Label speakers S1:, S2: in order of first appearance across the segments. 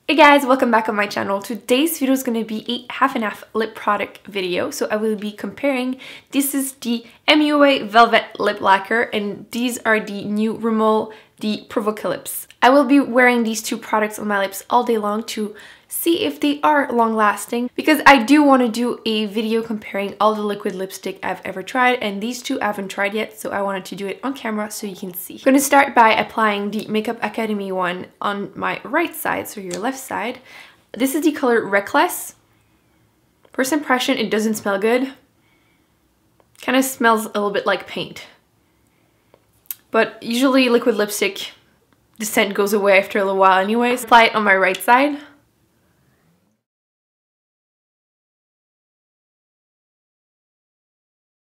S1: Hey guys, welcome back on my channel. Today's video is going to be a half and half lip product video. So I will be comparing, this is the MUA Velvet Lip Lacquer and these are the new Rimmel Provocalips. I will be wearing these two products on my lips all day long to see if they are long lasting, because I do want to do a video comparing all the liquid lipstick I've ever tried, and these two I haven't tried yet, so I wanted to do it on camera so you can see. I'm going to start by applying the Makeup Academy one on my right side, so your left side. This is the color Reckless. First impression, it doesn't smell good. Kind of smells a little bit like paint. But usually liquid lipstick, the scent goes away after a little while anyways. Apply it on my right side.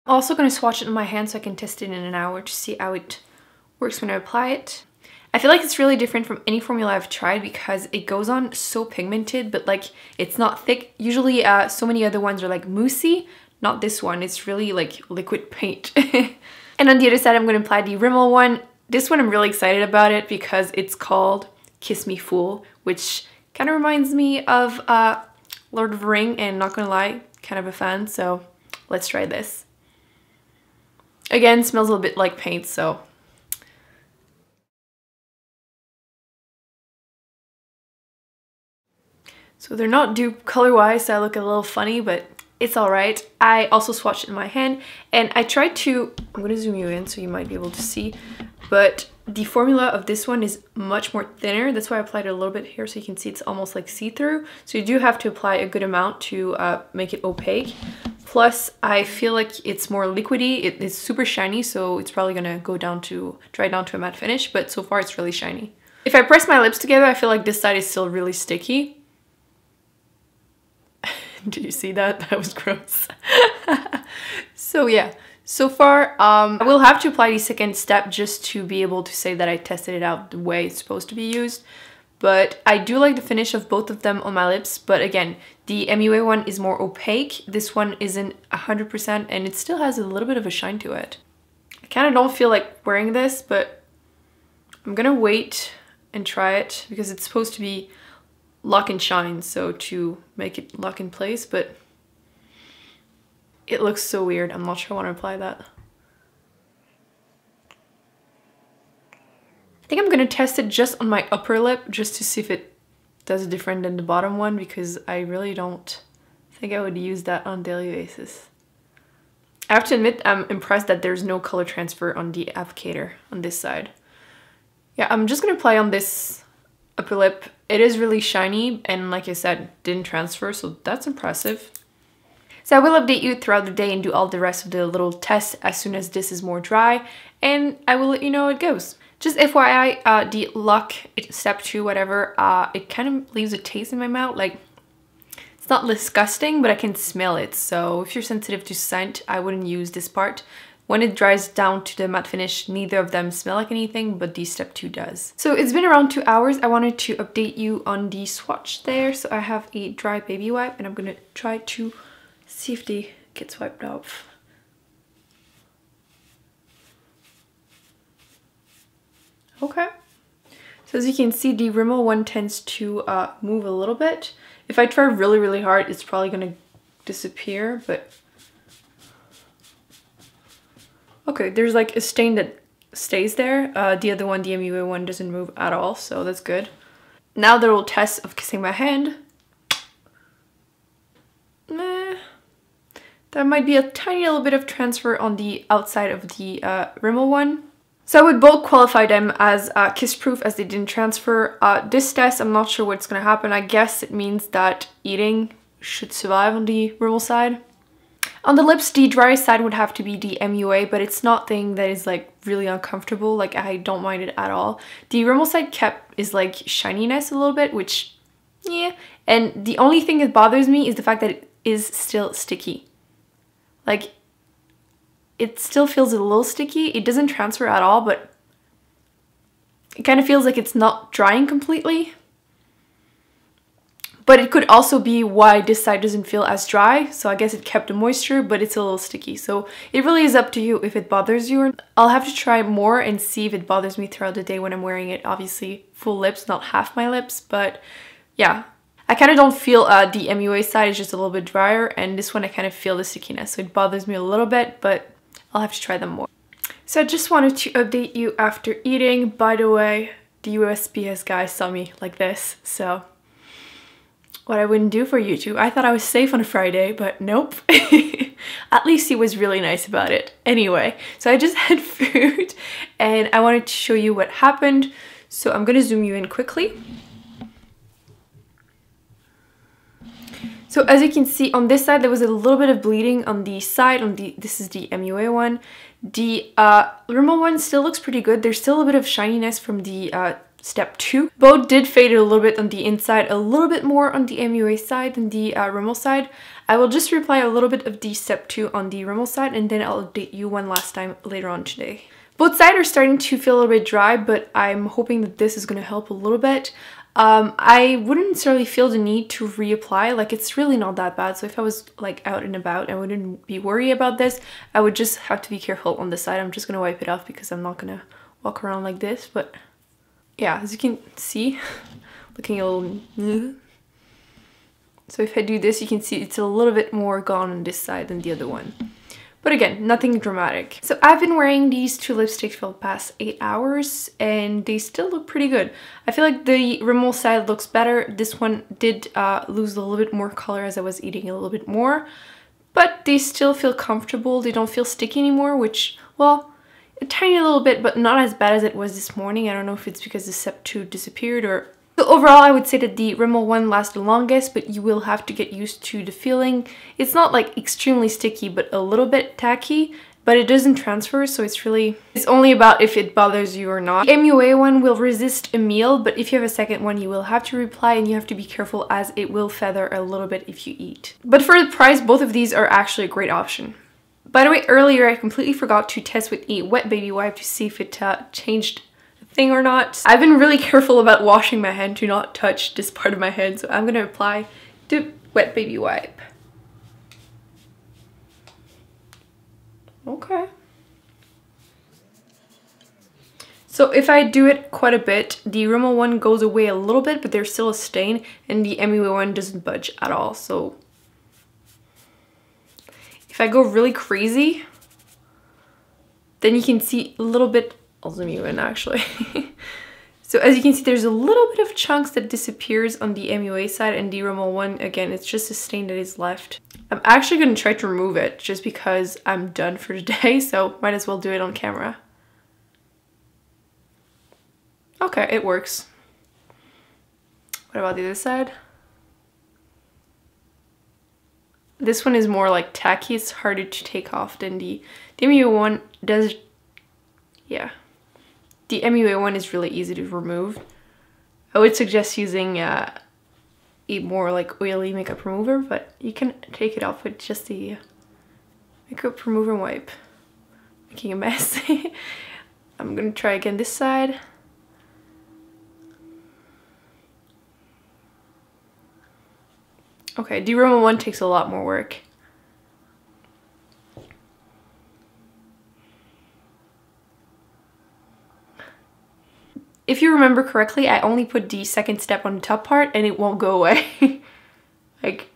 S1: I'm also going to swatch it in my hand so I can test it in an hour to see how it works when I apply it. I feel like it's really different from any formula I've tried because it goes on so pigmented, but like it's not thick. Usually so many other ones are like moussey, not this one. It's really like liquid paint. And on the other side I'm going to apply the Rimmel one. This one I'm really excited about it because it's called Kiss Me Fool, which kind of reminds me of Lord of the Ring, and not gonna lie, kind of a fan, so let's try this. Again, smells a little bit like paint, so. So they're not dupe color-wise, so I look a little funny, but it's alright. I also swatched it in my hand, and I tried to, I'm gonna zoom you in so you might be able to see, but the formula of this one is much more thinner. That's why I applied it a little bit here so you can see it's almost like see-through. So you do have to apply a good amount to make it opaque. Plus, I feel like it's more liquidy. It is super shiny, so it's probably gonna go down to, dry down to a matte finish, but so far it's really shiny. If I press my lips together, I feel like this side is still really sticky. Did you see that? That was gross. So yeah, so far, I will have to apply the second step just to be able to say that I tested it out the way it's supposed to be used. But I do like the finish of both of them on my lips. But again, the MUA one is more opaque. This one isn't 100% and it still has a little bit of a shine to it. I kind of don't feel like wearing this, but I'm gonna wait and try it because it's supposed to be lock and shine, so to make it lock in place, but it looks so weird. I'm not sure I want to apply that. I think I'm gonna test it just on my upper lip just to see if it does different than the bottom one, because I really don't think I would use that on a daily basis. I have to admit I'm impressed that there's no color transfer on the applicator on this side. Yeah, I'm just gonna apply on this upper lip. It is really shiny and like I said, didn't transfer, so that's impressive. So I will update you throughout the day and do all the rest of the little tests as soon as this is more dry, and I will let you know how it goes. Just FYI, the lock, step 2, whatever, it kind of leaves a taste in my mouth. Like, it's not disgusting, but I can smell it. So if you're sensitive to scent, I wouldn't use this part. When it dries down to the matte finish, neither of them smell like anything, but the step 2 does. So it's been around 2 hours. I wanted to update you on the swatch there. So I have a dry baby wipe and I'm gonna try to see if they get wiped off. Okay. So as you can see, the Rimmel one tends to move a little bit. If I try really, really hard, it's probably gonna disappear, but okay, there's like a stain that stays there. The other one, the MUA one, doesn't move at all, so that's good. Now the little test of kissing my hand. There might be a tiny little bit of transfer on the outside of the Rimmel one. So I would both qualify them as kiss-proof as they didn't transfer. This test, I'm not sure what's gonna happen. I guess it means that eating should survive on the Rimmel side. On the lips, the driest side would have to be the MUA, but it's not thing that is like really uncomfortable. Like, I don't mind it at all. The Rimmel side kept is like shininess a little bit, which, yeah. And the only thing that bothers me is the fact that it is still sticky. Like, it still feels a little sticky. It doesn't transfer at all, but it kind of feels like it's not drying completely. But it could also be why this side doesn't feel as dry. So I guess it kept the moisture, but it's a little sticky. So it really is up to you if it bothers you. I'll have to try more and see if it bothers me throughout the day when I'm wearing it. Obviously full lips, not half my lips, but yeah. I kind of don't feel the MUA side is just a little bit drier, and this one I kind of feel the stickiness, so it bothers me a little bit, but I'll have to try them more. So I just wanted to update you after eating. By the way, the USPS guy saw me like this, so what I wouldn't do for YouTube. I thought I was safe on a Friday, but nope. At least he was really nice about it. Anyway, so I just had food and I wanted to show you what happened. So I'm gonna zoom you in quickly. So as you can see on this side, there was a little bit of bleeding on the side. This is the MUA one. The Rimmel one still looks pretty good. There's still a bit of shininess from the step 2. Both did fade a little bit on the inside, a little bit more on the MUA side than the Rimmel side. I will just reply a little bit of the step 2 on the Rimmel side, and then I'll update you one last time later on today. Both sides are starting to feel a little bit dry, but I'm hoping that this is going to help a little bit. I wouldn't necessarily feel the need to reapply, like it's really not that bad. So if I was like out and about, I wouldn't be worried about this. I would just have to be careful on this side. I'm just going to wipe it off because I'm not going to walk around like this, but yeah, as you can see, looking a little... So if I do this, you can see it's a little bit more gone on this side than the other one. But again, nothing dramatic. So I've been wearing these 2 lipsticks for the past 8 hours and they still look pretty good. I feel like the Rimmel side looks better. This one did lose a little bit more color as I was eating a little bit more. But they still feel comfortable. They don't feel sticky anymore, which, well, a tiny little bit, but not as bad as it was this morning. I don't know if it's because the step 2 disappeared or... So overall, I would say that the Rimmel one lasts the longest, but you will have to get used to the feeling. It's not like extremely sticky, but a little bit tacky, but it doesn't transfer, so it's only about if it bothers you or not. The MUA one will resist a meal, but if you have a second one, you will have to reply and you have to be careful as it will feather a little bit if you eat. But for the price, both of these are actually a great option. By the way, earlier I completely forgot to test with a wet baby wipe to see if it changed thing or not. I've been really careful about washing my hand to not touch this part of my head, so I'm gonna apply the wet baby wipe. Okay. So if I do it quite a bit, the Rimmel one goes away a little bit, but there's still a stain, and the MUA one doesn't budge at all. So if I go really crazy, then you can see a little bit. I'll zoom you in actually. So as you can see, there's a little bit of chunks that disappears on the MUA side, and the Rimmel one, again, it's just a stain that is left. I'm actually going to try to remove it just because I'm done for today, so might as well do it on camera. Okay, it works. What about the other side? This one is more like tacky, it's harder to take off than the MUA one does, yeah. The MUA one is really easy to remove. I would suggest using a more like oily makeup remover, but you can take it off with just the makeup remover wipe. Making a mess. I'm gonna try again this side. Okay, the Rimmel one takes a lot more work. If you remember correctly, I only put the second step on the top part and it won't go away. Like,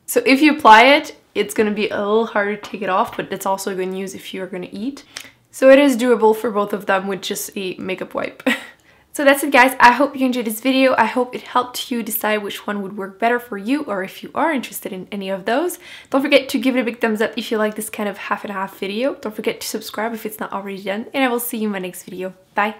S1: so if you apply it, it's gonna be a little harder to take it off, but that's also good news if you're gonna eat. So it is doable for both of them with just a makeup wipe. So that's it, guys. I hope you enjoyed this video. I hope it helped you decide which one would work better for you, or if you are interested in any of those. Don't forget to give it a big thumbs up if you like this kind of half and half video. Don't forget to subscribe if it's not already done, and I will see you in my next video. Bye!